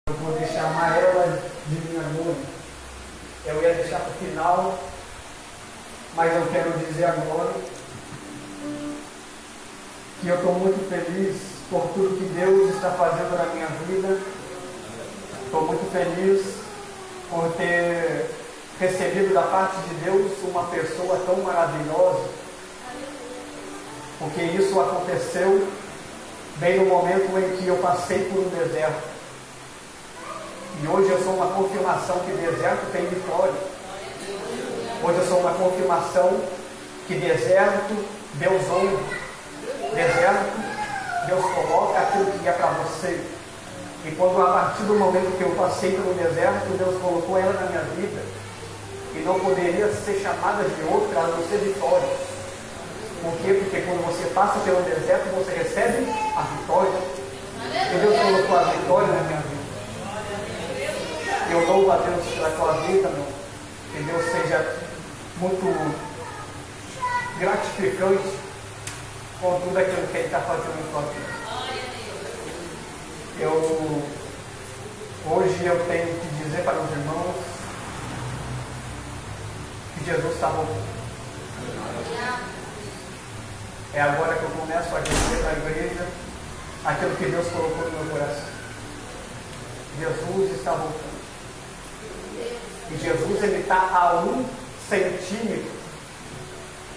Eu vou chamar ela de minha noiva. Eu ia deixar para o final, mas eu quero dizer agora que eu estou muito feliz por tudo que Deus está fazendo na minha vida. Estou muito feliz por ter recebido da parte de Deus uma pessoa tão maravilhosa, porque isso aconteceu bem no momento em que eu passei por um deserto. E hoje eu sou uma confirmação que deserto tem vitória. Hoje eu sou uma confirmação que deserto Deus honra. Deserto Deus coloca aquilo que é para você. E quando a partir do momento que eu passei pelo deserto, Deus colocou ela na minha vida, e não poderia ser chamada de outra a não ser vitória. Por quê? Porque quando você passa pelo deserto, você recebe a vitória. E Deus colocou a vitória na minha vida. Eu louvo a Deus pela tua vida, meu. Que Deus seja muito gratificante com tudo aquilo que Ele está fazendo em tua vida. Hoje eu tenho que dizer para os irmãos que Jesus está voltando. É agora que eu começo a dizer para a igreja aquilo que Deus colocou no meu coração. Jesus está voltando. E Jesus, Ele está a 1 centímetro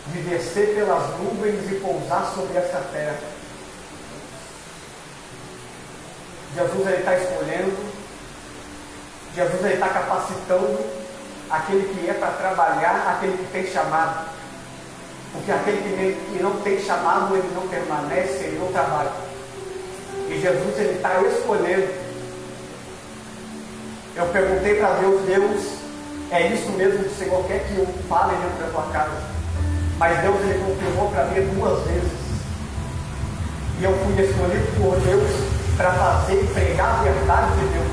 de descer pelas nuvens e pousar sobre essa terra. Jesus, Ele está escolhendo. Jesus, Ele está capacitando aquele que é para trabalhar, aquele que tem chamado. Porque aquele que não tem chamado, ele não permanece, ele não trabalha. E Jesus, Ele está escolhendo. Eu perguntei para Deus, é isso mesmo que o Senhor quer que eu fale dentro da tua casa? Mas Deus, Ele confirmou para mim 2 vezes. E eu fui escolhido por Deus para fazer e pregar a verdade de Deus.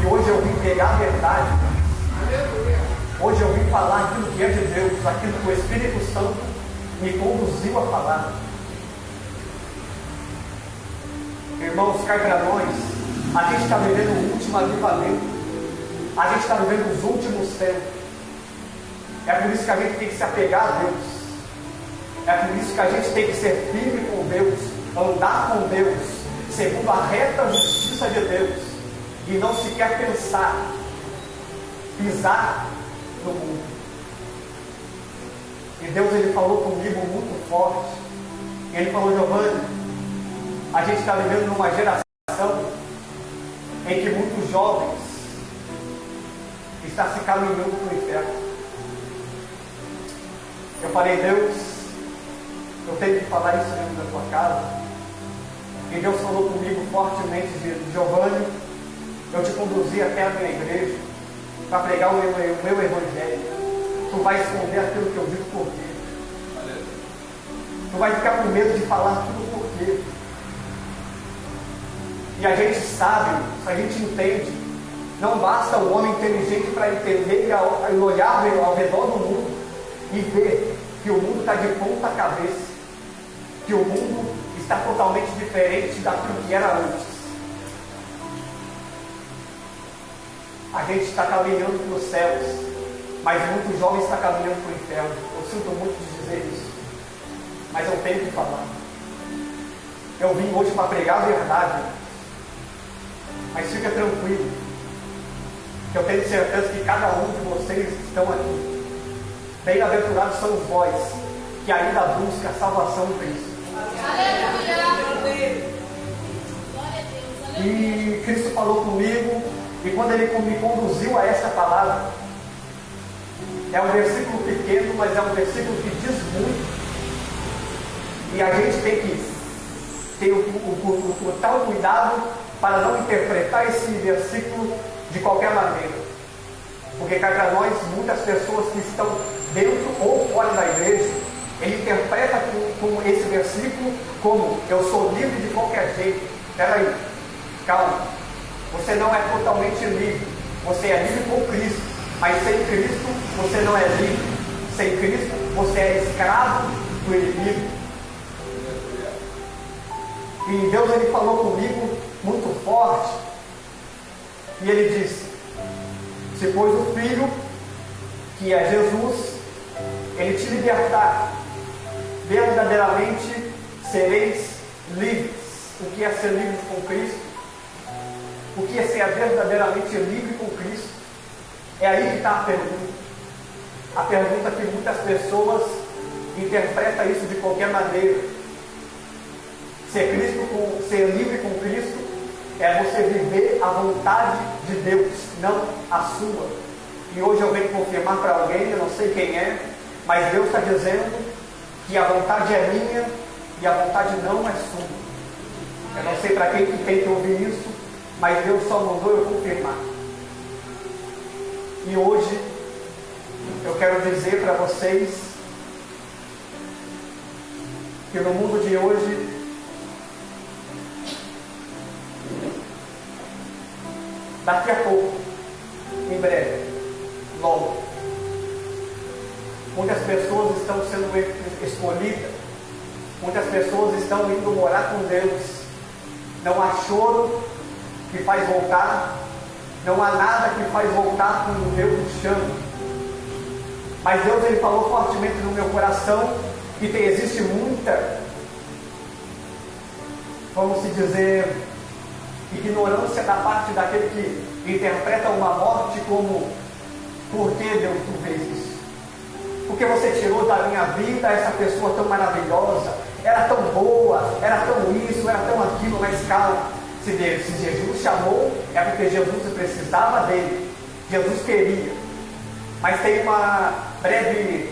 E hoje eu vim pregar a verdade. Hoje eu vim falar aquilo que é de Deus, aquilo que o Espírito Santo me conduziu a falar. Irmãos, cai para nós. A gente está vivendo o último avivamento. A gente está vivendo os últimos tempos. É por isso que a gente tem que se apegar a Deus. É por isso que a gente tem que ser firme com Deus, andar com Deus, segundo a reta justiça de Deus, e não sequer pensar, pisar no mundo. E Deus, Ele falou comigo muito forte. Ele falou: Giovanni, a gente está vivendo numa geração em que muitos jovens estão se caminhando para o inferno. Eu falei: Deus, eu tenho que falar isso dentro da tua casa. E Deus falou comigo fortemente: Giovanni, eu te conduzi até a minha igreja para pregar o meu evangelho. Tu vai esconder aquilo que eu digo por quê? Tu vai ficar com medo de falar tudo por quê? E a gente sabe, a gente entende. Não basta o homem inteligente para entender e olhar ao redor do mundo e ver que o mundo está de ponta cabeça, que o mundo está totalmente diferente daquilo que era antes. A gente está caminhando para os céus, mas muitos jovens estão caminhando para o inferno. Eu sinto muito de dizer isso, mas eu tenho que falar. Eu vim hoje para pregar a verdade, mas fica tranquilo, que eu tenho certeza que cada um de vocês estão aqui. Bem-aventurados são os vós que ainda buscam a salvação em Cristo. E Cristo falou comigo, e quando Ele me conduziu a esta palavra, é um versículo pequeno, mas é um versículo que diz muito. E a gente tem que ter o tal cuidado para não interpretar esse versículo de qualquer maneira. Porque cá para nós, muitas pessoas que estão dentro ou fora da igreja, ele interpreta com esse versículo como: eu sou livre de qualquer jeito. Espera aí, calma. Você não é totalmente livre. Você é livre com Cristo, mas sem Cristo você não é livre. Sem Cristo você é escravo do inimigo. E Deus, Ele falou comigo muito forte E ele disse: se pois o Filho, que é Jesus, ele te libertar, verdadeiramente sereis livres. O que é ser livre com Cristo? O que é ser verdadeiramente livre com Cristo? É aí que está a pergunta. A pergunta que muitas pessoas interpretam isso de qualquer maneira. Ser livre com Cristo é você viver a vontade de Deus, não a sua. E hoje eu venho confirmar para alguém, eu não sei quem é, mas Deus está dizendo que a vontade é minha e a vontade não é sua. Eu não sei para quem que tem que ouvir isso, mas Deus só mandou eu confirmar. E hoje eu quero dizer para vocês que no mundo de hoje daqui a pouco, em breve, logo, muitas pessoas estão sendo escolhidas, muitas pessoas estão indo morar com Deus. Não há choro que faz voltar, não há nada que faz voltar quando Deus nos chama. Mas Deus, ele falou fortemente no meu coração que existe muita, vamos se dizer, ignorância da parte daquele que interpreta uma morte como: por que Deus tu fez isso? Porque você tirou da minha vida essa pessoa tão maravilhosa, era tão boa, era tão isso, era tão aquilo. Mas calma, se Jesus chamou, é porque Jesus precisava dele, Jesus queria. Mas tem uma breve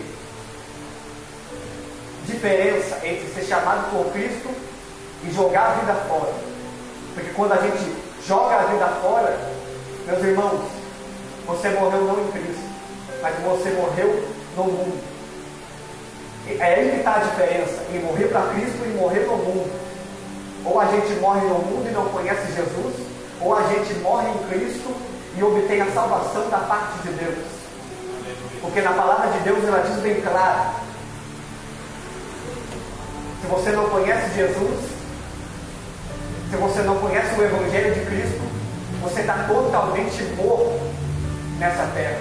diferença entre ser chamado por Cristo e jogar a vida fora. Porque quando a gente joga a vida fora, meus irmãos, você morreu não em Cristo, mas você morreu no mundo. É aí que está a diferença, em morrer para Cristo e morrer no mundo. Ou a gente morre no mundo e não conhece Jesus, ou a gente morre em Cristo e obtém a salvação da parte de Deus. Porque na palavra de Deus ela diz bem claro: se você não conhece Jesus, se você não conhece o Evangelho de Cristo, você está totalmente morto nessa terra.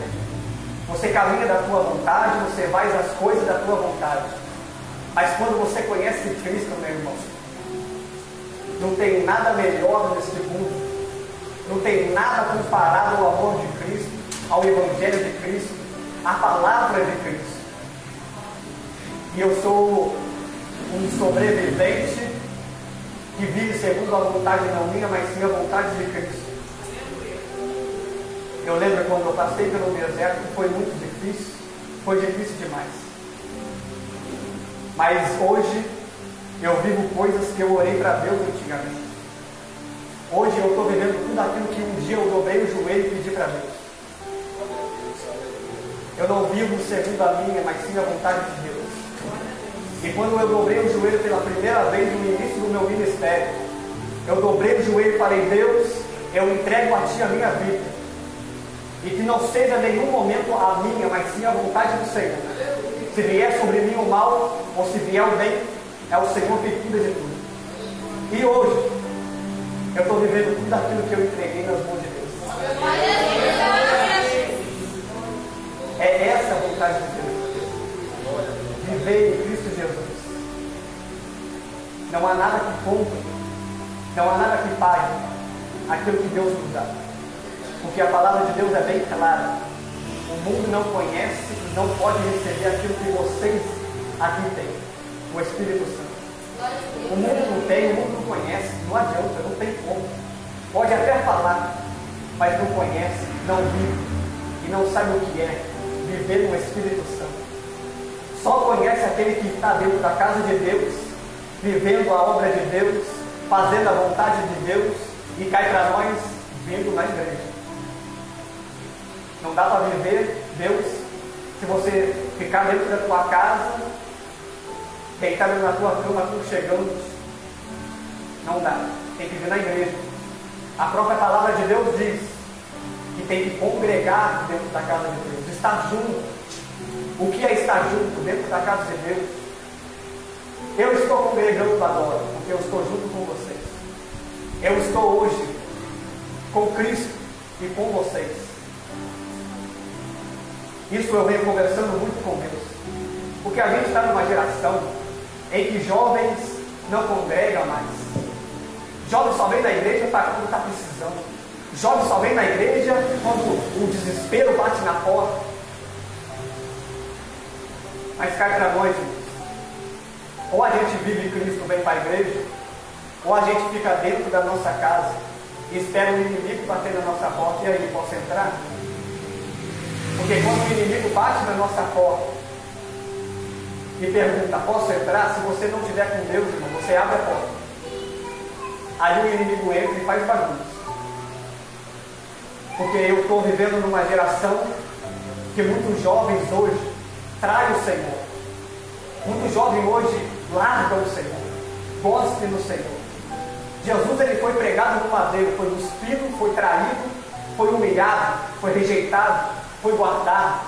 Você caminha da tua vontade, você faz as coisas da tua vontade. Mas quando você conhece Cristo, meu irmão, não tem nada melhor neste mundo, não tem nada comparado ao amor de Cristo, ao Evangelho de Cristo, à palavra de Cristo. E eu sou um sobrevivente que vive segundo a vontade não minha, mas sim a vontade de Cristo. Eu lembro quando eu passei pelo deserto, foi muito difícil, foi difícil demais. Mas hoje eu vivo coisas que eu orei para Deus antigamente. Hoje eu estou vivendo tudo aquilo que um dia eu dobrei o joelho e pedi para Deus. Eu não vivo segundo a minha, mas sim a vontade de Deus. E quando eu dobrei o joelho pela primeira vez no início do meu ministério, eu dobrei o joelho e falei: Deus, eu entrego a Ti a minha vida. E que não seja em nenhum momento a minha, mas sim a vontade do Senhor. Se vier sobre mim o mal, ou se vier o bem, é o Senhor que cuida de tudo. E hoje, eu estou vivendo tudo aquilo que eu entreguei nas mãos de Deus. É essa a vontade de Deus. Viver em Cristo Jesus. Não há nada que compre, não há nada que pague aquilo que Deus nos dá. Porque a palavra de Deus é bem clara. O mundo não conhece e não pode receber aquilo que vocês aqui têm, o Espírito Santo. O mundo não tem, o mundo não conhece, não adianta, não tem como. Pode até falar, mas não conhece, não vive e não sabe o que é viver no Espírito Santo. Só conhece aquele que está dentro da casa de Deus, vivendo a obra de Deus, fazendo a vontade de Deus, e cai para nós vindo na igreja. Não dá para viver Deus se você ficar dentro da tua casa, deitado na tua cama, aconchegando. Não dá. Tem que vir na igreja. A própria palavra de Deus diz que tem que congregar dentro da casa de Deus, estar junto. O que é estar junto dentro da casa de Deus? Eu estou congregando agora, porque eu estou junto com vocês. Eu estou hoje com Cristo, e com vocês. Isso eu venho conversando muito com Deus. Porque a gente está numa geração em que jovens não congregam mais. Jovens só vem na igreja para quando está precisando. Jovens só vem na igreja quando o desespero bate na porta. Mas cá para nós, ou a gente vive Cristo, vem para a igreja, ou a gente fica dentro da nossa casa e espera o inimigo bater na nossa porta. E aí, posso entrar? Porque quando o inimigo bate na nossa porta e pergunta, posso entrar? Se você não estiver com Deus, irmão, você abre a porta. Aí o inimigo entra e faz bagunça. Porque eu estou vivendo numa geração que muitos jovens hoje traem o Senhor. Muitos jovens hoje largam o Senhor. Gostem do Senhor. Jesus, ele foi pregado no madeiro, foi cuspido, foi traído, foi humilhado, foi rejeitado, foi guardado.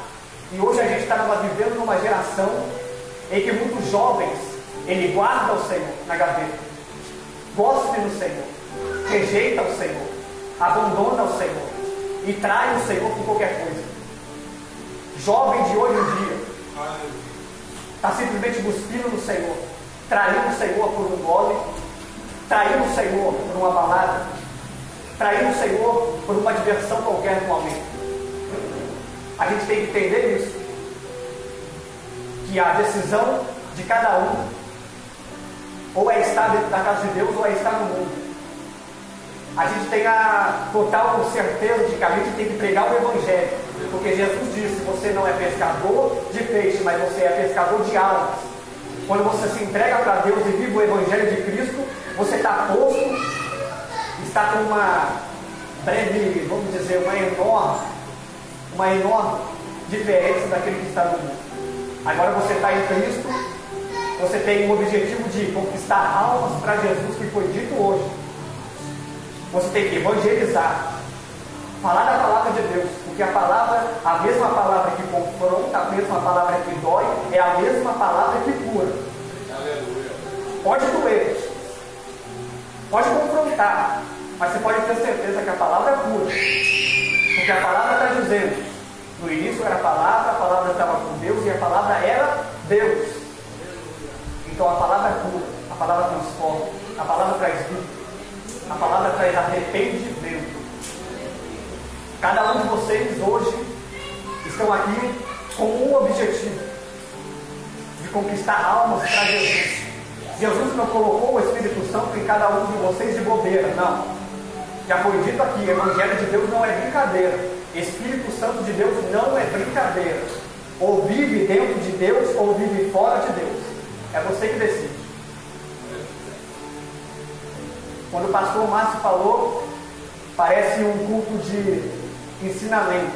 E hoje a gente está vivendo numa geração em que muitos jovens, ele guarda o Senhor na gaveta, gosta do Senhor, rejeita o Senhor, abandona o Senhor e trai o Senhor por qualquer coisa. Jovem de hoje em dia está simplesmente cuspindo no Senhor, traindo o Senhor por um gole, traindo o Senhor por uma balada, traindo o Senhor por uma diversão qualquer no momento. A gente tem que entender isso, que a decisão de cada um ou é estar dentro da casa de Deus ou é estar no mundo. A gente tem a total certeza de que a gente tem que pregar o Evangelho, porque Jesus disse, você não é pescador de peixe, mas você é pescador de almas. Quando você se entrega para Deus e vive o Evangelho de Cristo, você está posto, está com uma breve, vamos dizer, uma enorme diferença daquele que está no mundo. Agora você está em Cristo, você tem o objetivo de conquistar almas para Jesus, que foi dito hoje. Você tem que evangelizar, falar da palavra de Deus, porque a palavra, a mesma palavra que confronta, a mesma palavra que dói, é a mesma palavra que cura. Aleluia. Pode doer, pode confrontar, mas você pode ter certeza que a palavra cura, porque a palavra está dizendo, no início era a palavra estava com Deus e a palavra era Deus. Então a palavra cura, a palavra transforma, a palavra traz vida, a palavra traz arrependimento. Cada um de vocês hoje estão aqui com um objetivo, de conquistar almas para Jesus. Jesus não colocou o Espírito Santo em cada um de vocês de bobeira, não. Já foi dito aqui, o Evangelho de Deus não é brincadeira. Espírito Santo de Deus não é brincadeira. Ou vive dentro de Deus ou vive fora de Deus. É você que decide. Quando o pastor Márcio falou, parece um culto de ensinamento.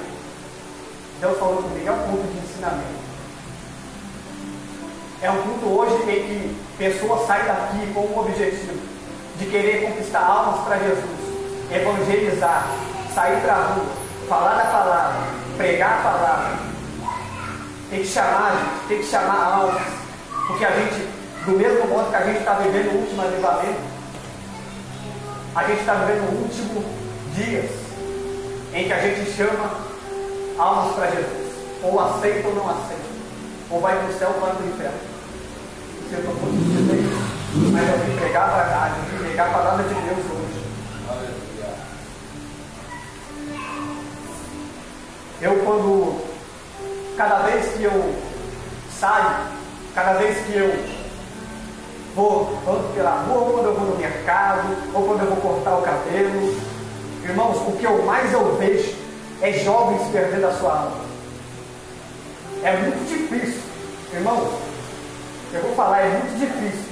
Deus falou comigo, é um culto de ensinamento. É um culto hoje em que pessoas saem daqui com um objetivo de querer conquistar almas para Jesus, evangelizar, sair para a rua, falar da palavra, pregar a palavra. Tem que chamar, gente, tem que chamar almas, porque a gente, do mesmo modo que a gente está vivendo o último avivamento, a gente está vivendo o último dias em que a gente chama almas para Jesus, ou aceita ou não aceita, ou vai para o céu ou vai para o inferno. Se eu não fosse dizer isso, mas eu vim pregar a verdade, eu vim pregar a palavra de Deus hoje. Cada vez que eu saio, cada vez que eu ando pela rua, ou quando eu vou no mercado, ou quando eu vou cortar o cabelo, irmãos, o que eu mais vejo é jovens perdendo a sua alma. É muito difícil, irmãos, eu vou falar, é muito difícil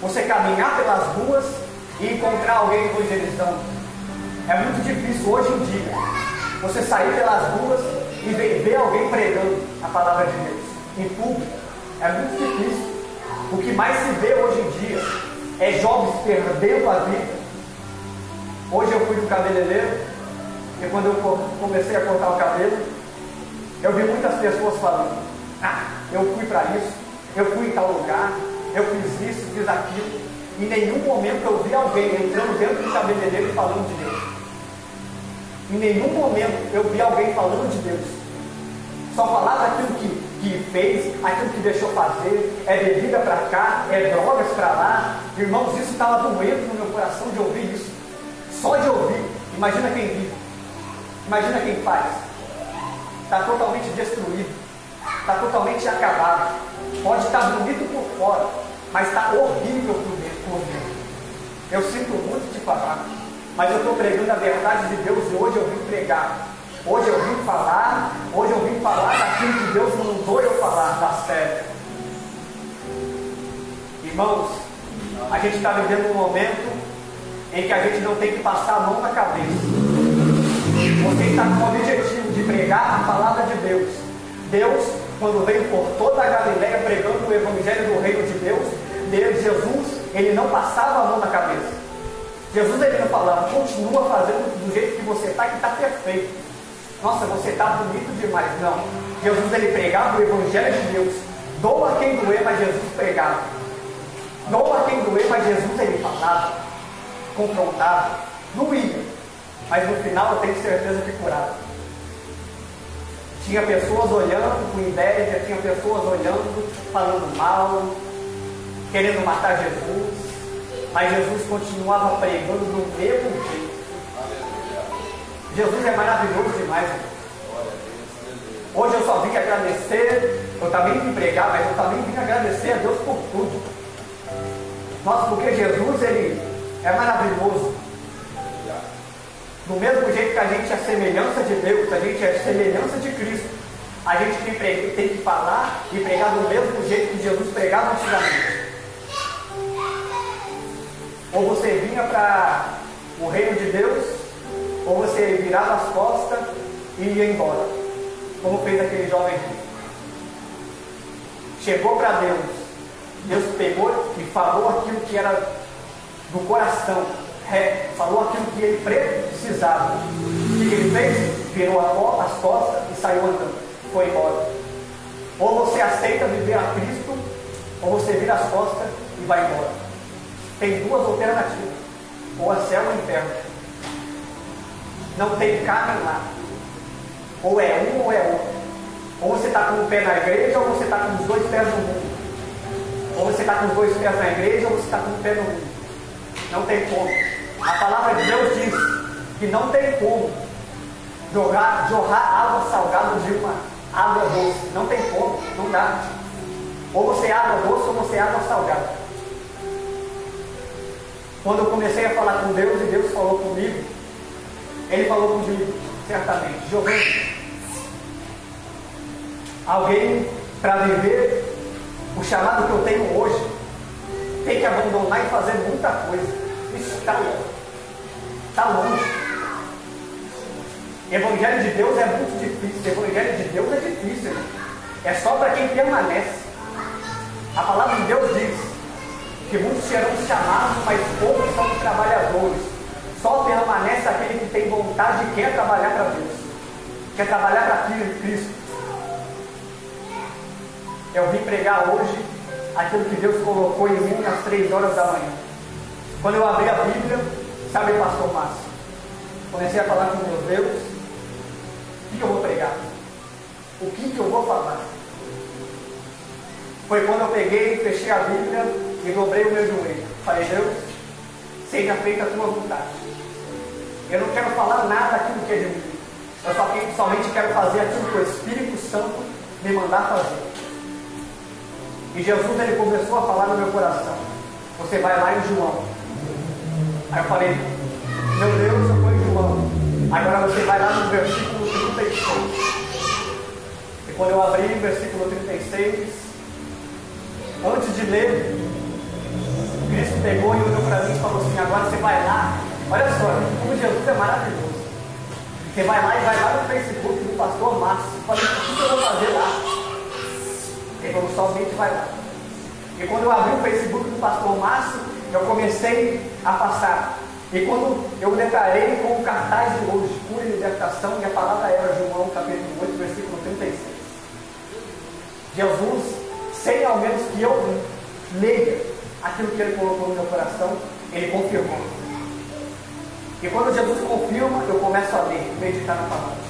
você caminhar pelas ruas e encontrar alguém evangelizando. É muito difícil hoje em dia você sair pelas ruas e ver alguém pregando a palavra de Deus em público. É muito difícil. O que mais se vê hoje em dia é jovens perdendo a vida. Hoje eu fui no cabeleireiro e quando eu comecei a cortar o cabelo, eu vi muitas pessoas falando: eu fui para isso, eu fui em tal lugar, eu fiz isso, fiz aquilo. Em nenhum momento eu vi alguém entrando dentro do cabeleireiro e falando de Deus. Em nenhum momento eu vi alguém falando de Deus. Só falava aquilo que fez, aquilo que deixou fazer, é bebida para cá, é drogas para lá. Irmãos, isso estava doendo no meu coração de ouvir isso. Só de ouvir. Imagina quem vive. Imagina quem faz. Está totalmente destruído. Está totalmente acabado. Pode estar bonito por fora, mas está horrível por dentro. Eu sinto muito de falar, mas eu estou pregando a verdade de Deus e hoje eu vim pregar. Hoje eu vim falar daquilo que Deus mandou eu falar, da fé. Irmãos, a gente está vivendo um momento em que a gente não tem que passar a mão na cabeça. Você está com o objetivo de pregar a palavra de Deus. Deus, quando veio por toda a Galileia pregando o evangelho do reino de Deus, Jesus, ele não passava a mão na cabeça. Jesus, ele não falava, continua fazendo do jeito que você está, que está perfeito. Nossa, você está bonito demais. Não. Jesus, ele pregava o evangelho de Deus. Doa quem doer, mas Jesus pregava. Doa quem doer, mas Jesus, ele falava. Confrontava. Não ia. Mas no final eu tenho certeza que curava. Tinha pessoas olhando com inveja, tinha pessoas olhando, falando mal, querendo matar Jesus. Mas Jesus continuava pregando do mesmo jeito. Jesus é maravilhoso demais. Hoje eu só vim agradecer, eu também vim pregar, mas eu também vim agradecer a Deus por tudo. Nossa, porque Jesus, ele é maravilhoso. Do mesmo jeito que a gente é semelhança de Deus, a gente é semelhança de Cristo, a gente tem que falar e pregar do mesmo jeito que Jesus pregava antigamente. Ou você vinha para o reino de Deus, ou você virava as costas e ia embora, como fez aquele jovem rico. Chegou para Deus, Deus pegou e falou aquilo que era do coração, falou aquilo que ele precisava. O que ele fez? Virou as costas e saiu andando, foi embora. Ou você aceita viver a Cristo, ou você vira as costas e vai embora. Tem duas alternativas, ou é céu ou inferno. Não tem cá nem lá. Ou é um ou é outro. Ou você está com o pé na igreja, ou você está com os dois pés no mundo. Ou você está com os dois pés na igreja, ou você está com o pé no mundo. Não tem como. A palavra de Deus diz que não tem como jorrar água salgada de uma água doce. Não tem como, não dá. Ou você é água doce, ou você é água salgada. Quando eu comecei a falar com Deus e Deus falou comigo, Ele falou comigo, certamente, Giovanni, alguém para viver o chamado que eu tenho hoje tem que abandonar e fazer muita coisa. Isso está longe. Evangelho de Deus é muito difícil. Evangelho de Deus é difícil. É só para quem permanece. A palavra de Deus diz que muitos serão chamados, mas poucos são os trabalhadores. Só permanece aquele que tem vontade e quer trabalhar para Deus, quer trabalhar para Cristo. Eu vim pregar hoje aquilo que Deus colocou em mim às 3 horas da manhã. Quando eu abri a Bíblia, sabe, pastor Márcio, comecei a falar com meu Deus, o que eu vou pregar? O que eu vou falar? Foi quando eu peguei, fechei a Bíblia e dobrei o meu joelho. Falei, Deus, seja feita a tua vontade. Eu não quero falar nada daquilo que é de mim. Eu somente quero fazer aquilo que o Espírito Santo me mandar fazer. E Jesus, ele começou a falar no meu coração. Você vai lá em João. Aí eu falei, meu Deus, eu estou em João. Agora você vai lá no versículo 36. E quando eu abri o versículo 36, antes de ler, Cristo pegou e olhou para mim e falou assim, agora você vai lá. Olha só, como Jesus é maravilhoso. Você vai lá e vai lá no Facebook do pastor Márcio. Eu falei, o que eu vou fazer lá? Ele falou, somente vai lá. E quando eu abri o Facebook do pastor Márcio, eu comecei a passar. E quando eu deparei com o cartaz de hoje, cura e libertação, e a palavra era João capítulo 8, versículo 36. Jesus, sem ao menos que eu leia aquilo que ele colocou no meu coração, ele confirmou. E quando Jesus confirma, eu começo a ler, meditar na palavra.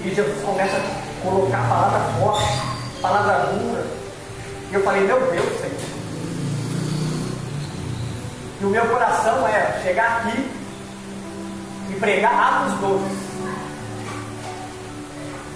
E Jesus começa a colocar a palavra forte, palavra dura. E eu falei, meu Deus, Senhor. E o meu coração é chegar aqui e pregar Atos 12.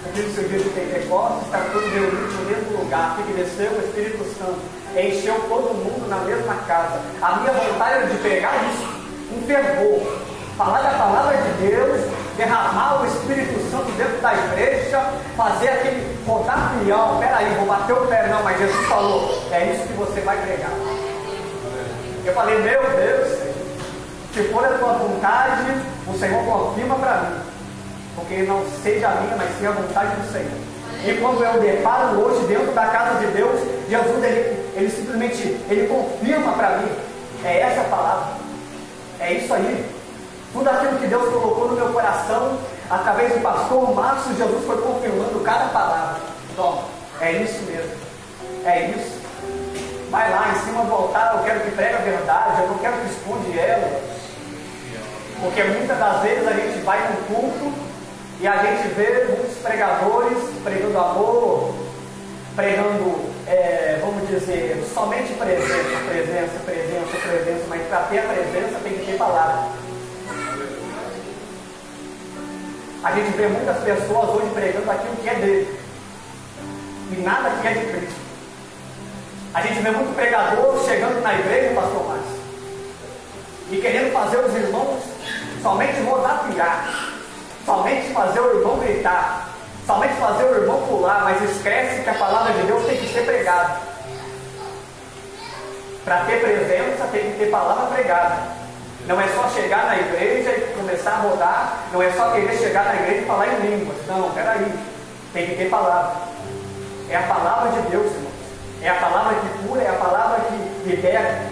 Aqui no seu dia de Pentecostes, está todos reunidos no mesmo lugar, que desceu o Espírito Santo, encheu todo mundo na mesma casa. A minha vontade era de pregar isso, um fervor, falar da palavra de Deus, derramar o Espírito Santo dentro da igreja, fazer aquele rodar peão. Peraí, vou bater o pé, não, mas Jesus falou, é isso que você vai pregar. Eu falei, meu Deus, Senhor, se for a tua vontade, o Senhor confirma para mim, porque não seja a minha, mas sim a vontade do Senhor. E quando eu deparo hoje dentro da casa de Deus, Jesus, ele simplesmente, ele confirma para mim, é essa a palavra, é isso aí. Tudo aquilo que Deus colocou no meu coração, através do pastor Márcio, Jesus foi confirmando cada palavra. Então, é isso mesmo, é isso. Vai lá em cima do altar, eu quero que pregue a verdade, eu não quero que esconde ela. Porque muitas das vezes a gente vai no culto e a gente vê muitos pregadores pregando amor, pregando, vamos dizer, somente presença, mas para ter a presença tem que ter palavra. A gente vê muitas pessoas hoje pregando aquilo que é dele e nada que é de Cristo. A gente vê muito pregador chegando na igreja, pastor Márcio, e querendo fazer os irmãos somente rodapiar, somente fazer o irmão gritar, somente fazer o irmão pular, mas esquece que a palavra de Deus tem que ser pregada. Para ter presença tem que ter palavra pregada. Não é só chegar na igreja e começar a rodar, não é só querer chegar na igreja e falar em línguas. Não, peraí, tem que ter palavra. É a palavra de Deus, irmão. É a palavra que cura, é a palavra que liberta.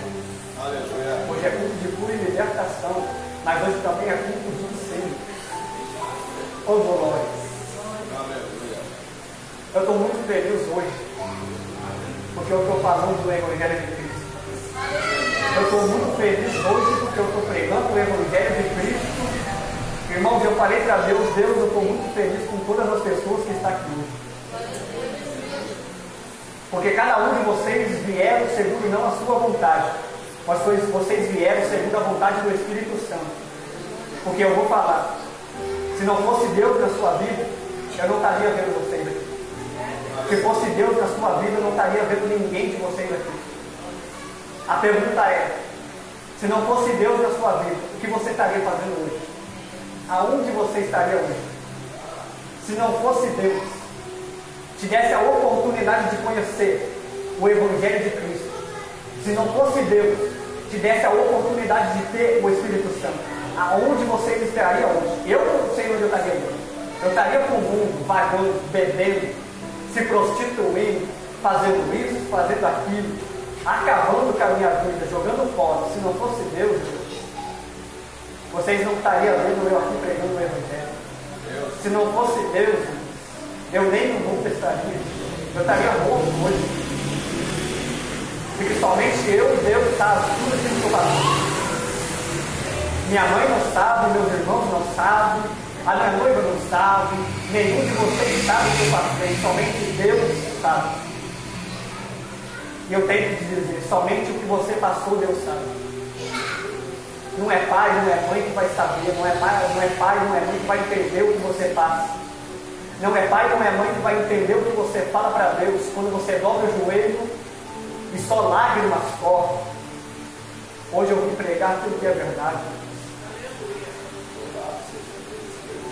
Aleluia. Hoje é culto de cura e libertação, mas hoje também é culto de ensino. Ô glória. Eu estou muito feliz hoje, porque eu estou falando do Evangelho de Cristo. Eu estou muito feliz hoje porque eu estou pregando o Evangelho de Cristo. Irmãos, eu falei para Deus, eu estou muito feliz com todas as pessoas que estão aqui hoje. Porque cada um de vocês vieram segundo não a sua vontade, mas vocês vieram segundo a vontade do Espírito Santo. Porque eu vou falar, se não fosse Deus na sua vida, eu não estaria vendo vocês aqui. Se fosse Deus na sua vida, eu não estaria vendo ninguém de vocês aqui. A pergunta é, se não fosse Deus na sua vida, o que você estaria fazendo hoje? Aonde você estaria hoje? Se não fosse Deus, te desse a oportunidade de conhecer o Evangelho de Cristo, se não fosse Deus, te desse a oportunidade de ter o Espírito Santo, aonde você estaria hoje? Eu não sei onde eu estaria hoje. Eu estaria com o mundo, vagando, bebendo, se prostituindo, fazendo isso, fazendo aquilo, acabando com a minha vida, jogando fora. Se não fosse Deus, vocês não estariam vendo eu aqui pregando o Evangelho. Se não fosse Deus, eu nem no mundo estaria. Eu estaria morto hoje. Porque somente eu e Deus sabem tudo aquilo que eu faço. Minha mãe não sabe, meus irmãos não sabem, a minha noiva não sabe, nenhum de vocês sabe o que eu passei, somente Deus sabe. E eu tenho que dizer, somente o que você passou, Deus sabe. Não é pai, não é mãe que vai saber, não é pai, não é mãe que vai entender o que você passa. Não é pai, não é mãe que vai entender o que você fala para Deus quando você dobra o joelho e só lágrimas correm. Hoje eu vim pregar aquilo que é verdade.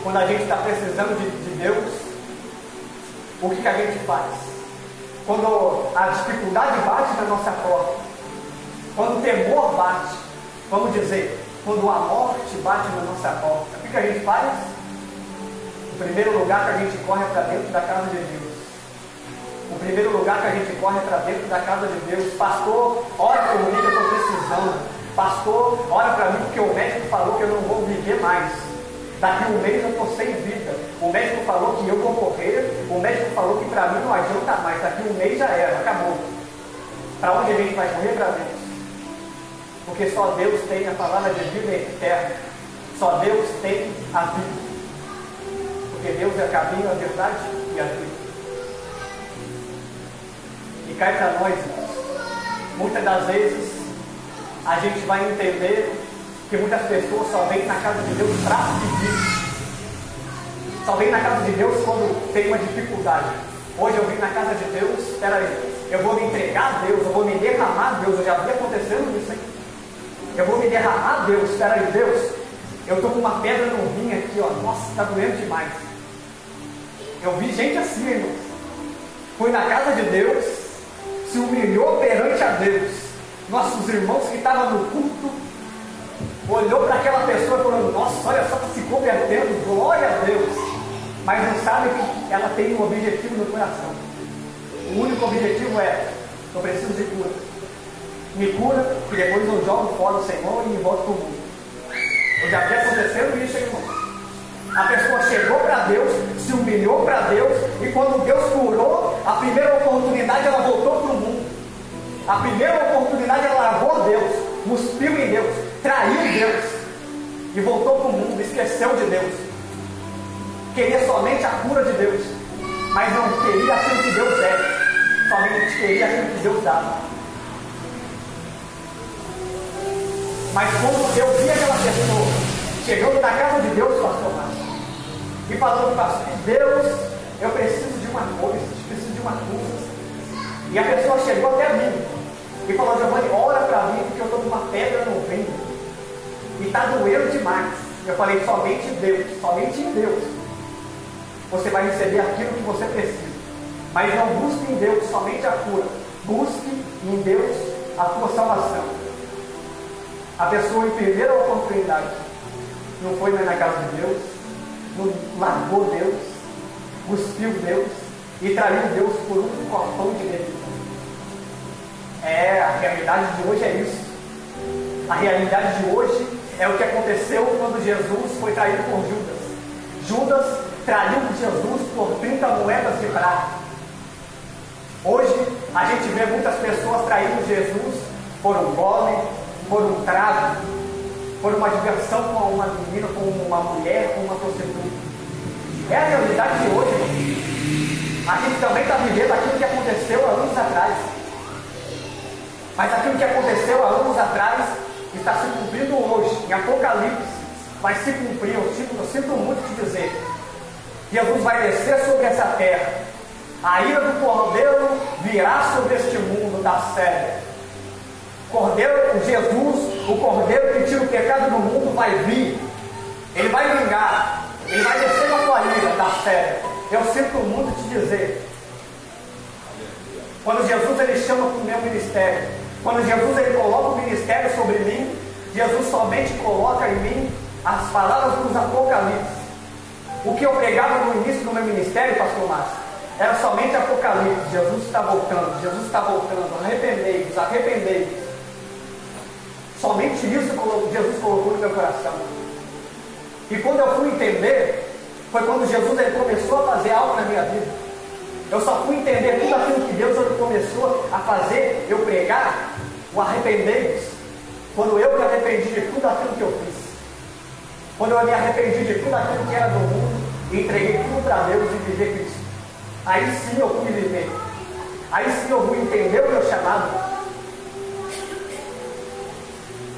Quando a gente está precisando de Deus, o que a gente faz? Quando a dificuldade bate na nossa porta, quando o temor bate, vamos dizer, quando a morte bate na nossa porta, o que a gente faz? O primeiro lugar que a gente corre é para dentro da casa de Deus. O primeiro lugar que a gente corre é para dentro da casa de Deus. Pastor, ora por mim que eu estou precisando. Pastor, ora para mim porque o médico falou que eu não vou viver mais. Daqui um mês eu estou sem vida. O médico falou que eu vou morrer. O médico falou que para mim não adianta mais. Daqui um mês já era, acabou. Para onde a gente vai correr? Para Deus. Porque só Deus tem a palavra de vida eterna. Só Deus tem a vida. Porque Deus é o caminho, a verdade e a vida. E cai para nós, irmãos. Muitas das vezes a gente vai entender que muitas pessoas só vêm na casa de Deus para pedir. Só vem na casa de Deus quando tem uma dificuldade. Hoje eu vim na casa de Deus, espera aí, eu vou me entregar a Deus, eu vou me derramar a Deus. Eu já vi acontecendo isso, hein? Eu vou me derramar a Deus, espera aí, Deus. Eu estou com uma pedra no rim aqui, ó. Nossa, está doendo demais. Eu vi gente assim, irmãos. Foi na casa de Deus, se humilhou perante a Deus. Nossos irmãos que estavam no culto, olhou para aquela pessoa e falou: nossa, olha só, está se convertendo, glória a Deus. Mas não sabe que ela tem um objetivo no coração. O único objetivo é: eu preciso de cura. Me cura, que depois eu jogo fora o Senhor e volto para o mundo. Eu já vi acontecendo isso, irmão. A pessoa chegou para Deus, se humilhou para Deus, e quando Deus curou, a primeira oportunidade ela voltou para o mundo. A primeira oportunidade ela largou Deus, cuspiu em Deus, traiu Deus e voltou para o mundo, esqueceu de Deus. Queria somente a cura de Deus, mas não queria aquilo que Deus é, somente queria aquilo que Deus dava. Mas quando eu vi aquela pessoa chegando na casa de Deus, pastor Márcio, e falando: pastor, Deus, eu preciso de uma coisa, eu preciso de uma cura. E a pessoa chegou até mim e falou: Giovanni, ora para mim, porque eu estou com uma pedra no rim e está doendo demais. Eu falei: somente Deus, somente em Deus você vai receber aquilo que você precisa. Mas não busque em Deus somente a cura, busque em Deus a tua salvação. A pessoa, em primeira oportunidade, não foi mais na casa de Deus, não largou Deus, cuspiu Deus e traiu Deus por um copão de bebida. A realidade de hoje é isso. A realidade de hoje é o que aconteceu quando Jesus foi traído por Judas. Judas traiu Jesus por 30 moedas de prata. Hoje a gente vê muitas pessoas traindo Jesus por um gole, por um trago, por uma diversão com uma menina, com uma mulher, com uma prostituta. É a realidade de hoje. A gente também está vivendo aquilo que aconteceu há anos atrás. Mas aquilo que aconteceu há anos atrás está se cumprindo hoje. Em Apocalipse vai se cumprir. Eu sinto muito te dizer. Jesus vai descer sobre essa terra. A ira do Cordeiro virá sobre este mundo da série. Cordeiro, Jesus, o Cordeiro que tira o pecado do mundo, vai vir. Ele vai vingar. Ele vai descer na tua ira da série. Eu sinto muito te dizer. Quando Jesus ele chama para o meu ministério, quando Jesus ele coloca o ministério sobre mim, Jesus somente coloca em mim as palavras dos Apocalipse. O que eu pregava no início do meu ministério, pastor Márcio, era somente Apocalipse. Jesus está voltando, Jesus está voltando, arrependei-vos, arrependei-vos. Somente isso Jesus colocou no meu coração. E quando eu fui entender, foi quando Jesus ele começou a fazer algo na minha vida. Eu só fui entender tudo aquilo que Deus ele começou a fazer, eu pregar, o arrependei-vos, quando eu me arrependi de tudo aquilo que eu fiz. Quando eu me arrependi de tudo aquilo que era do mundo e entreguei tudo para Deus e viver Cristo. Aí sim eu fui viver. Aí sim eu fui entender o meu chamado.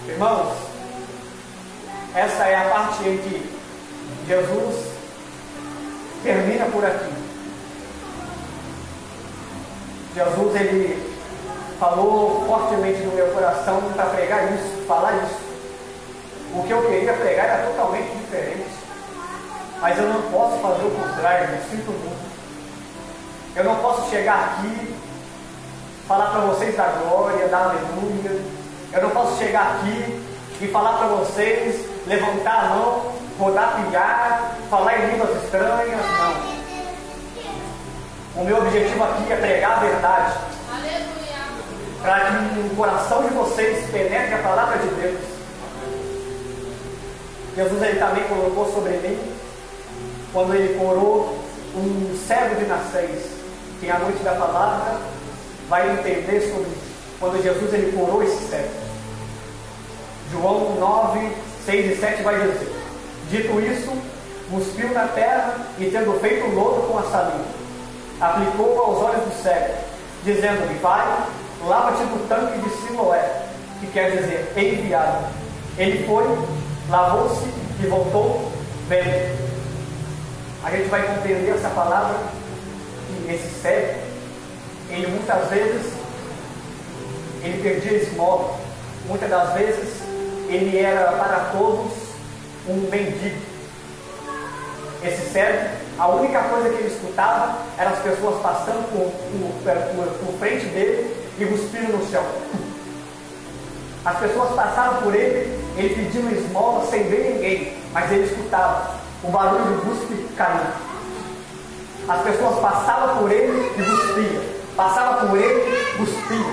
Irmãos, essa é a parte em que Jesus termina por aqui. Jesus ele falou fortemente no meu coração para pregar isso, falar isso. O que eu queria pregar era totalmente diferente. Mas eu não posso fazer o contrário, eu sinto muito. Eu não posso chegar aqui, falar para vocês da glória, da aleluia. Eu não posso chegar aqui e falar para vocês, levantar a mão, rodapiar, falar em línguas estranhas, não. O meu objetivo aqui é pregar a verdade. Para que no coração de vocês penetre a palavra de Deus. Jesus ele também colocou sobre mim, quando ele curou um cego de nascença. Quem à noite da palavra vai entender sobre quando Jesus ele curou esse cego. João 9, 6 e 7 vai dizer: dito isso, cuspiu na terra e, tendo feito lodo com a saliva, aplicou aos olhos do cego, dizendo-lhe: vai, lava-te no tanque de Siloé, que quer dizer enviado. Ele foi, lavou-se e voltou vendo. A gente vai compreender essa palavra, que esse cego, ele muitas vezes, ele perdia esmola. Muitas das vezes, ele era para todos um mendigo. Esse cego, a única coisa que ele escutava era as pessoas passando por frente dele e cuspindo no chão. As pessoas passavam por ele, ele pedindo esmola sem ver ninguém, mas ele escutava o barulho do cuspe caindo. As pessoas passavam por ele e cuspiam, passavam por ele e cuspiam,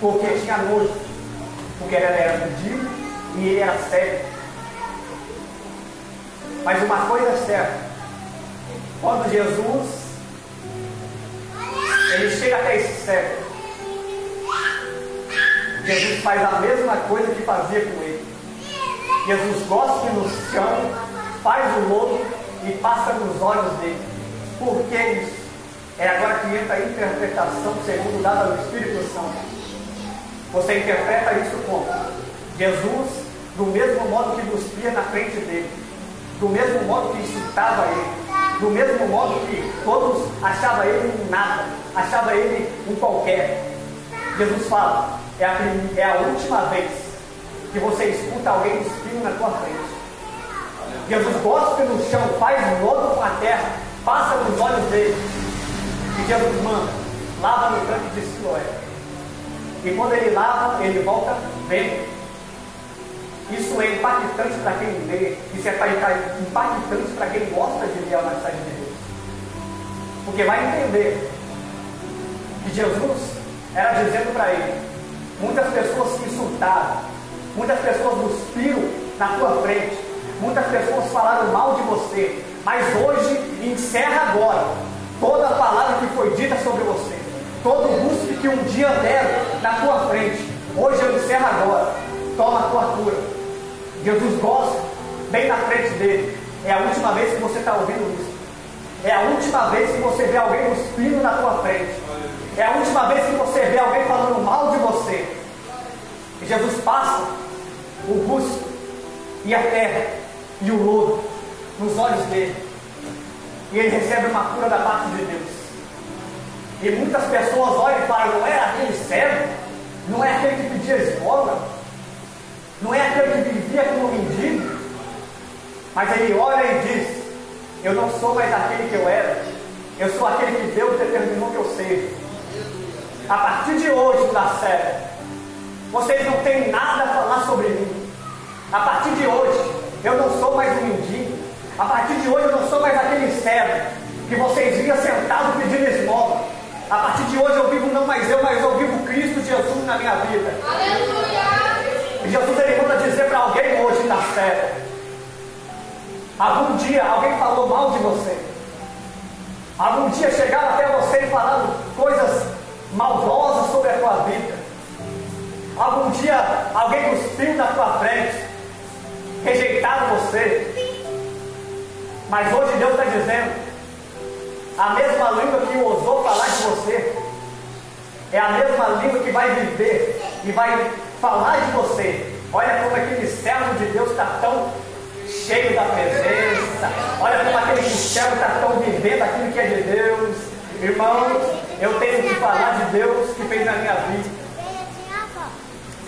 porque tinha nojo, porque ele era mendigo e ele era cego. Mas uma coisa é certa: quando Jesus ele chega até esse cego, Jesus faz a mesma coisa que fazia com ele. Jesus cospe no chão, faz o lodo e passa nos olhos dele. Por que isso? É agora que entra a interpretação segundo dada do Espírito Santo. Você interpreta isso como? Jesus, do mesmo modo que cuspia na frente dele, do mesmo modo que insultava ele, do mesmo modo que todos achavam ele um nada, achavam ele um qualquer. Jesus fala: é a última vez que você escuta alguém cuspindo na tua frente. Jesus cospe no chão, faz lodo com a terra, passa nos olhos dele, e Jesus manda: lava no tanque de Siloé. E quando ele lava, ele volta vendo. Isso é impactante para quem lê, isso é impactante para quem gosta de ler a mensagem de Deus, porque vai entender que Jesus era dizendo para ele: muitas pessoas te insultaram, muitas pessoas cuspiram na tua frente, muitas pessoas falaram mal de você, mas hoje encerra agora toda a palavra que foi dita sobre você, todo o cuspe que um dia deram na tua frente, hoje eu encerro agora, toma a tua cura. Jesus gosta bem na frente dele. É a última vez que você está ouvindo isso. É a última vez que você vê alguém cuspindo na tua frente. É a última vez que você vê alguém falando mal de você. E Jesus passa o cuspe e a terra e o lodo nos olhos dele. E ele recebe uma cura da parte de Deus. E muitas pessoas olham e falam: não é aquele cego? Não é aquele que pedia esmola? Não é aquele que vivia como mendigo? Mas ele olha e diz: eu não sou mais aquele que eu era. Eu sou aquele que Deus determinou que eu seja. A partir de hoje, da série, vocês não têm nada a falar sobre mim. A partir de hoje, eu não sou mais um mendigo. A partir de hoje, eu não sou mais aquele cego que vocês viam sentado pedindo esmola. A partir de hoje, eu vivo não mais eu, mas eu vivo Cristo Jesus na minha vida. Aleluia! E Jesus ele manda dizer para alguém hoje na fé: algum dia alguém falou mal de você, algum dia chegaram até você e falaram coisas maldosas sobre a tua vida, algum dia alguém cuspiu na tua frente, rejeitaram você, mas hoje Deus está dizendo: a mesma língua que ousou falar de você é a mesma língua que vai viver e vai falar de você. Olha como aquele servo de Deus está tão cheio da presença. Olha como aquele servo está tão vivendo aquilo que é de Deus. Irmãos, eu tenho que falar de Deus que fez na minha vida.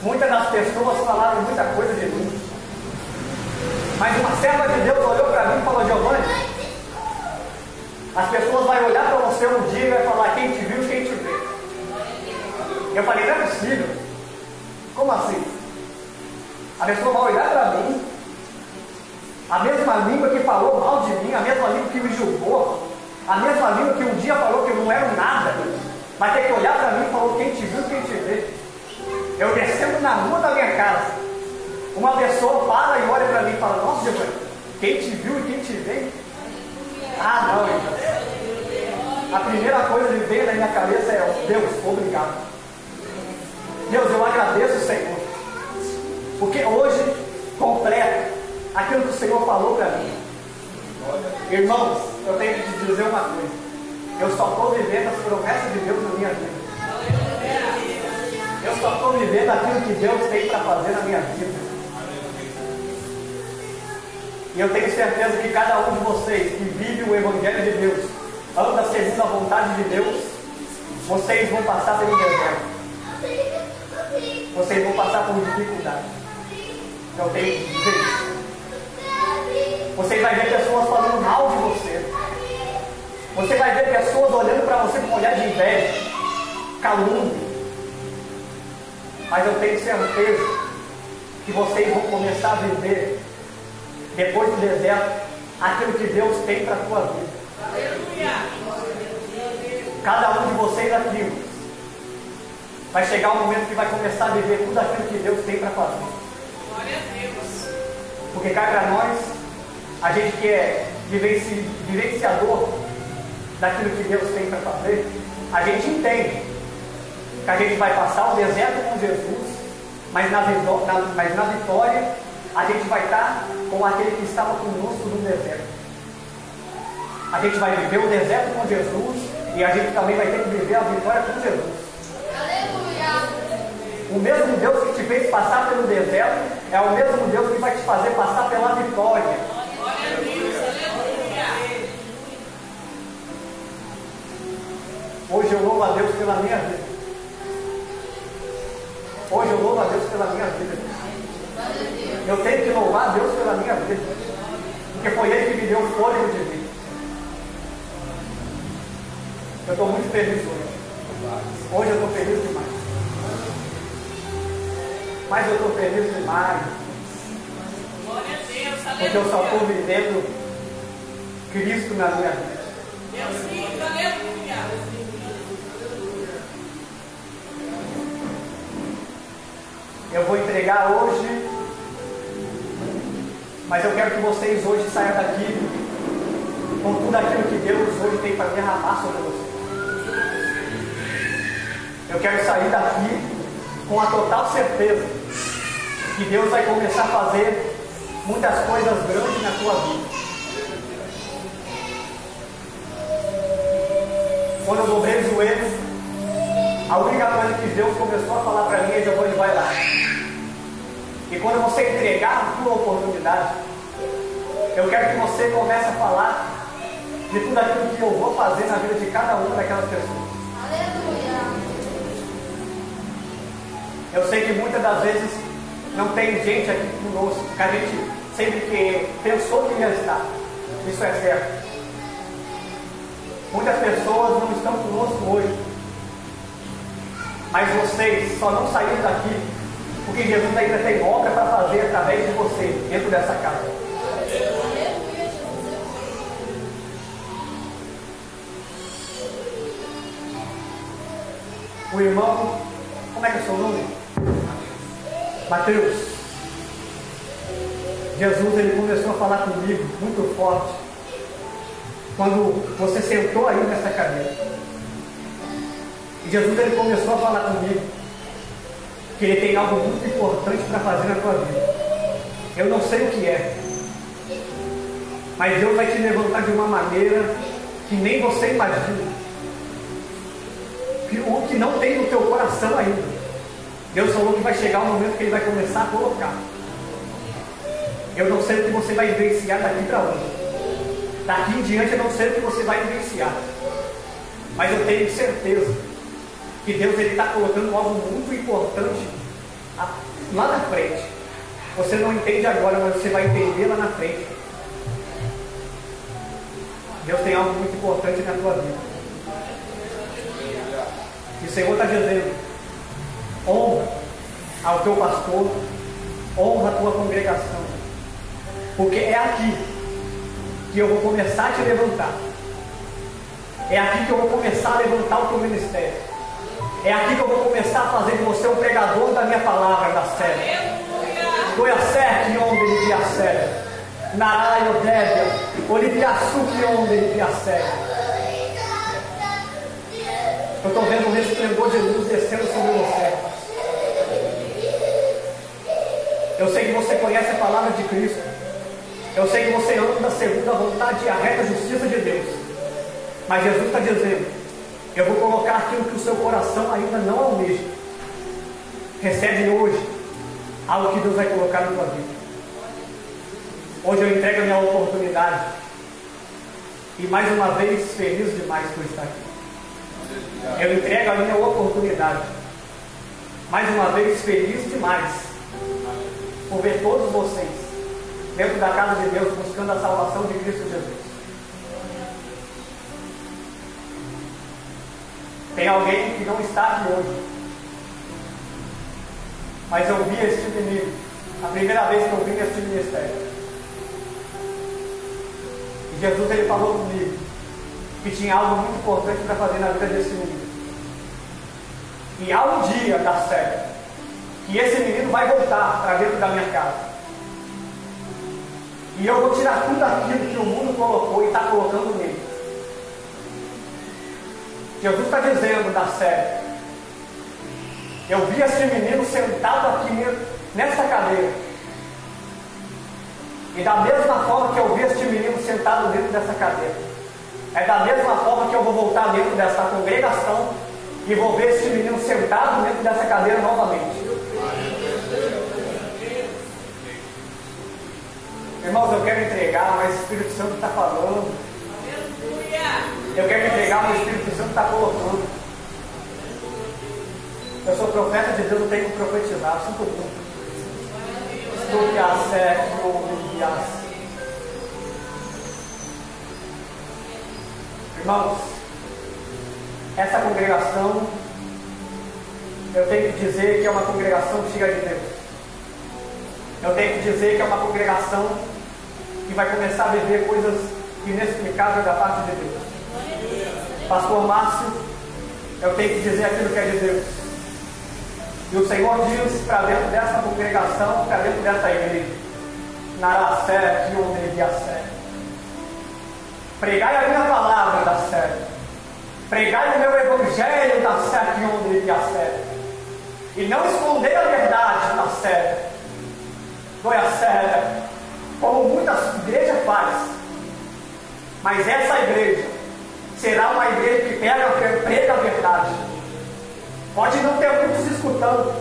Muitas das pessoas falaram muita coisa de mim, mas uma serva de Deus olhou para mim e falou: Giovanni, as pessoas vão olhar para você um dia e vai falar: quem te viu, quem te vê. Eu falei: não é possível. Como assim? A pessoa vai olhar para mim, a mesma língua que falou mal de mim, a mesma língua que me julgou, a mesma língua que um dia falou que eu não era nada, vai ter que olhar para mim e falar: quem te viu, quem te vê. Eu descendo na rua da minha casa, uma pessoa para e olha para mim e fala: nossa, Giovanni, quem te viu e quem te vê? Ah, não, irmão. A primeira coisa que vem na minha cabeça é: Deus, obrigado. Deus, eu agradeço, Senhor, Porque hoje completa aquilo que o Senhor falou para mim. Irmãos, eu tenho que te dizer uma coisa. Eu só estou vivendo as promessas de Deus na minha vida. Eu só estou vivendo aquilo que Deus tem para fazer na minha vida. E eu tenho certeza que cada um de vocês que vive o Evangelho de Deus, anda segundo a vontade de Deus, vocês vão passar pelo deserto. Vocês vão passar por dificuldade. Eu tenho que dizer isso. Você vai ver pessoas falando mal de você. Você vai ver pessoas olhando para você com um olhar de inveja, calúnia. Mas eu tenho certeza que vocês vão começar a viver, depois do deserto, aquilo que Deus tem para a tua vida. Cada um de vocês aqui vai chegar um momento que vai começar a viver tudo aquilo que Deus tem para fazer. Porque cá para nós, a gente que é vivenciador daquilo que Deus tem para fazer, a gente entende que a gente vai passar o deserto com Jesus, mas na vitória a gente vai estar com aquele que estava conosco no deserto. A gente vai viver o deserto com Jesus e a gente também vai ter que viver a vitória com Jesus. Aleluia! O mesmo Deus que te fez passar pelo deserto é o mesmo Deus que vai te fazer passar pela vitória. Glória a Deus, aleluia! Hoje eu louvo a Deus pela minha vida. Hoje eu louvo a Deus pela minha vida. Eu tenho que louvar a Deus pela minha vida. Porque foi Ele que me deu o fôlego de vida. Eu estou muito feliz hoje. Hoje eu estou feliz demais. Mas eu estou feliz demais. Porque eu só estou vivendo Cristo na minha vida. Eu vou entregar hoje, mas eu quero que vocês hoje saiam daqui com tudo aquilo que Deus hoje tem para derramar sobre vocês. Eu quero sair daqui com a total certeza que Deus vai começar a fazer muitas coisas grandes na tua vida. Quando eu dobrei os joelhos, a única coisa que Deus começou a falar para mim é: Giovanni, vai lá. E quando você entregar a tua oportunidade, eu quero que você comece a falar de tudo aquilo que eu vou fazer na vida de cada uma daquelas pessoas. Aleluia! Eu sei que muitas das vezes não tem gente aqui conosco, que a gente sempre que pensou que ia estar. Isso é certo. Muitas pessoas não estão conosco hoje. Mas vocês só não saíram daqui porque Jesus ainda tem obra para fazer através de vocês dentro dessa casa. O irmão, como é que é o seu nome? Mateus. Jesus, ele começou a falar comigo muito forte quando você sentou aí nessa cadeira. E Jesus, ele começou a falar comigo que ele tem algo muito importante para fazer na tua vida. Eu não sei o que é, mas Deus vai te levantar de uma maneira que nem você imagina, o que não tem no teu coração ainda. Deus falou que vai chegar um momento que Ele vai começar a colocar. Eu não sei o que você vai vivenciar daqui para hoje. Daqui em diante eu não sei o que você vai vivenciar, mas eu tenho certeza que Deus está colocando algo muito importante lá na frente. Você não entende agora, mas você vai entender lá na frente. Deus tem algo muito importante na tua vida. E o Senhor está dizendo: honra ao teu pastor, honra a tua congregação, porque é aqui que eu vou começar a te levantar. É aqui que eu vou começar a levantar o teu ministério. É aqui que eu vou começar a fazer de você um pregador da minha palavra, da série. Goiacé, que onde ele via série. Narai, Odébia, Olipiaçu, que onde ele via série. Eu estou vendo um resplendor de luz descendo sobre você. Eu sei que você conhece a palavra de Cristo. Eu sei que você anda segundo a vontade e a reta justiça de Deus. Mas Jesus está dizendo: eu vou colocar aquilo que o seu coração ainda não almeja. Recebe hoje algo que Deus vai colocar na tua vida. Hoje eu entrego a minha oportunidade. E mais uma vez, feliz demais por estar aqui. Eu entrego a minha oportunidade. Mais uma vez, feliz demais por ver todos vocês dentro da casa de Deus, buscando a salvação de Cristo Jesus. Tem alguém que não está aqui hoje, mas eu vi este menino, a primeira vez que eu vim neste ministério. E Jesus, ele falou comigo que tinha algo muito importante para fazer na vida desse menino. E há um dia da certo que esse menino vai voltar para dentro da minha casa. E eu vou tirar tudo aquilo que o mundo colocou e está colocando nele. Jesus está dizendo da série: eu vi esse menino sentado aqui nessa cadeira. E da mesma forma que eu vi este menino sentado dentro dessa cadeira, é da mesma forma que eu vou voltar dentro dessa congregação e vou ver este menino sentado dentro dessa cadeira novamente. Irmãos, eu quero entregar, mas o Espírito Santo está falando. Eu quero entregar, mas o Espírito Santo está colocando. Eu sou profeta de Deus, eu tenho que profetizar. Eu sinto muito. Irmãos, essa congregação, eu tenho que dizer que é uma congregação cheia de Deus. Eu tenho que dizer que é uma congregação que vai começar a viver coisas inexplicáveis da parte de Deus. Pastor Márcio, eu tenho que dizer aquilo que é de Deus. E o Senhor diz para dentro dessa congregação, para dentro dessa igreja: Naracé, que onde a sé. Pregai a minha palavra da sé. Pregai o meu evangelho da sé, que onde a sé. E não esconder a verdade da sé. Foi a sé, como muitas igrejas fazem. Mas essa igreja será uma igreja que prega a verdade. Pode não ter muitos escutando,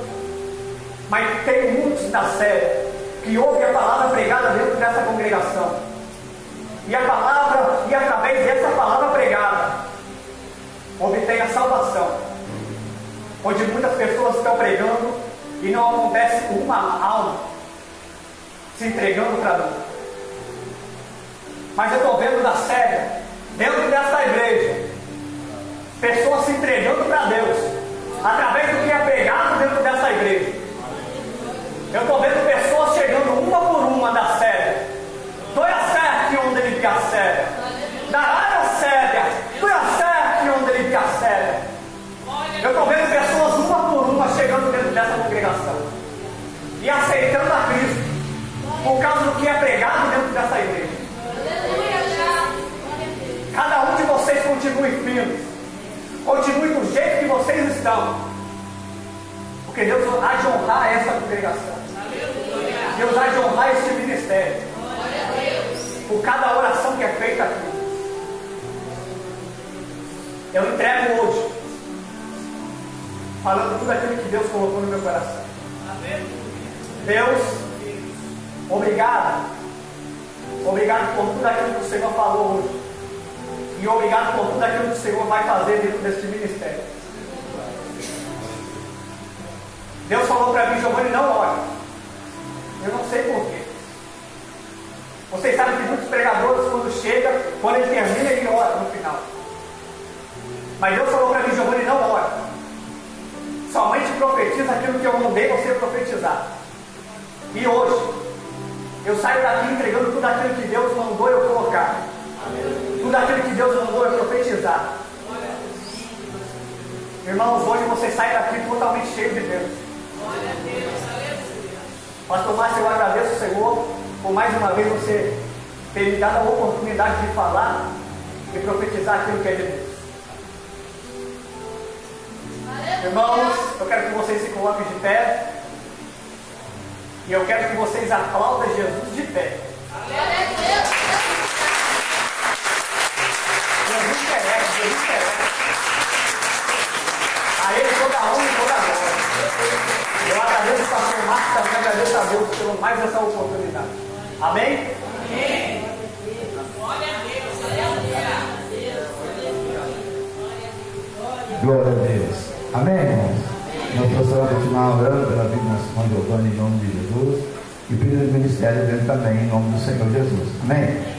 mas tem muitos na série que ouvem a palavra pregada dentro dessa congregação. E a palavra, e através dessa palavra pregada, obtém a salvação. Onde muitas pessoas estão pregando e não acontece uma alma se entregando para Deus. Mas eu estou vendo na série, dentro dessa igreja, pessoas se entregando para Deus, através do que é pregado dentro dessa igreja. Eu estou vendo pessoas chegando uma por uma da série. Doi a sete onde ele via a série. Dará a série. Doi a sete onde ele via a série. Eu estou vendo pessoas uma por uma chegando dentro dessa congregação e aceitando a Cristo por causa do que é pregado dentro dessa igreja. Cada um de vocês continue firmes. Continue do jeito que vocês estão. Porque Deus há de honrar essa congregação. Deus há de honrar este ministério. Por cada oração que é feita aqui. Eu entrego hoje, falando tudo aquilo que Deus colocou no meu coração. Deus, obrigado. Obrigado por tudo aquilo que o Senhor falou hoje. E obrigado por tudo aquilo que o Senhor vai fazer dentro deste ministério. Deus falou para mim: Giovanni, não ore. Eu não sei porquê. Vocês sabem que muitos pregadores, quando ele termina, ele ora no final. Mas Deus falou para mim: Giovanni, não ore. Somente profetiza aquilo que eu mandei você profetizar. E hoje, eu saio daqui entregando tudo aquilo que Deus mandou eu colocar. Tudo aquilo que Deus mandou eu profetizar. Irmãos, hoje você sai daqui totalmente cheio de Deus. Pastor Márcio, eu agradeço o Senhor por mais uma vez você ter me dado a oportunidade de falar e profetizar aquilo que é de Deus. Irmãos, eu quero que vocês se coloquem de pé. E eu quero que vocês aplaudam Jesus de pé. Jesus merece, Jesus merece. A Ele toda a honra e toda a glória. Eu agradeço o pastor Marcos, também agradeço a Deus por mais essa oportunidade. Amém? Amém. Glória a Deus. Glória a Deus. Amém, irmãos? Nós precisamos continuar orando pela vida do nosso irmão Giovanni em nome de Jesus e pelo ministério dele também em nome do Senhor Jesus. Amém?